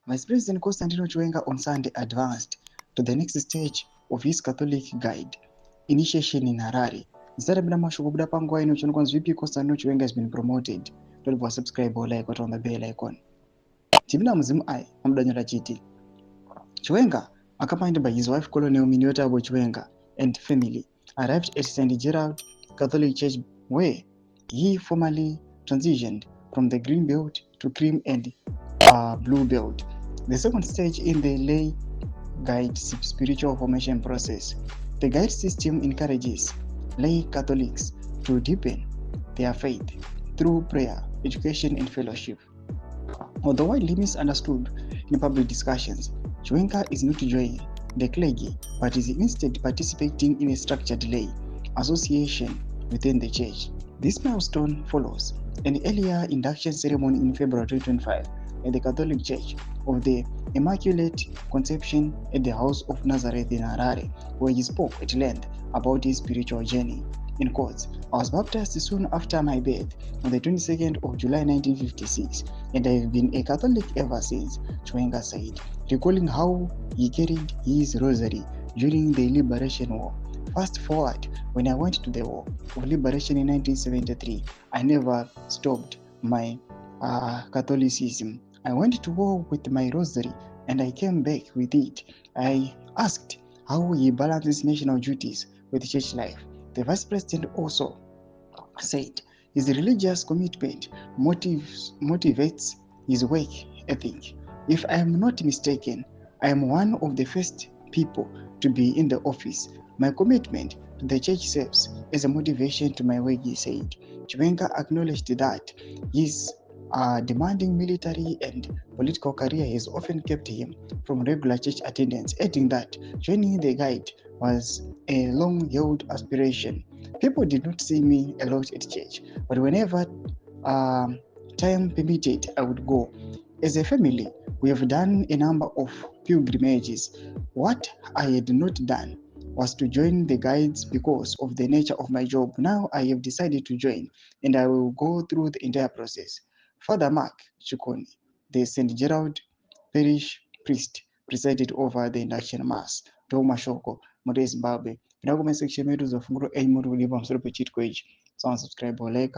Vice President Constantino Chiwenga on Sunday advanced to the next stage of his Catholic Guide initiation in Harare. Zara mashoko buda panguva ino chinokunzi VP Constantino Chiwenga has been promoted. Tolibwa subscribe or like on the bell icon. Tibina muzimu ai amudanyira chiti. Chiwenga, accompanied by his wife Colonel Minota Chiwenga and family, arrived at St. Gerald Catholic Church where he formally transitioned from the Green Belt to Cream and Blue Belt, the second stage in the lay guide spiritual formation process. The guide system encourages lay Catholics to deepen their faith through prayer, education, and fellowship. Although widely misunderstood in public discussions, Chiwenga is not joining the clergy but is instead participating in a structured lay association within the church. This milestone follows an earlier induction ceremony in February 2025 at the Catholic Church of the Immaculate Conception at the House of Nazareth in Harare, where he spoke at length about his spiritual journey. In quotes, I was baptized soon after my birth on the 22nd of July 1956, and I have been a Catholic ever since, Chiwenga said, recalling how he carried his rosary during the Liberation War. Fast forward, when I went to the War of Liberation in 1973, I never stopped my Catholicism. I went to war with my rosary and I came back with it. I asked how he balances national duties with church life. The vice president also said his religious commitment motivates his work ethic. If I am not mistaken, I am one of the first people to be in the office. My commitment to the church serves as a motivation to my work, he said. Chiwenga acknowledged that his demanding military and political career has often kept him from regular church attendance, adding that joining the guide was a long-held aspiration. People did not see me a lot at church, but whenever time permitted, I would go. As a family, we have done a number of pilgrimages. What I had not done was to join the guides because of the nature of my job. Now I have decided to join, and I will go through the entire process. Father Mark Chukoni, the St. Gerald parish priest, presided over the induction mass. Toma Shoko, muri Zimbabwe. Pinako mese kuchemero zofunguro enyi muri kulipa msoro pechitiko ichi. Subscribe, like,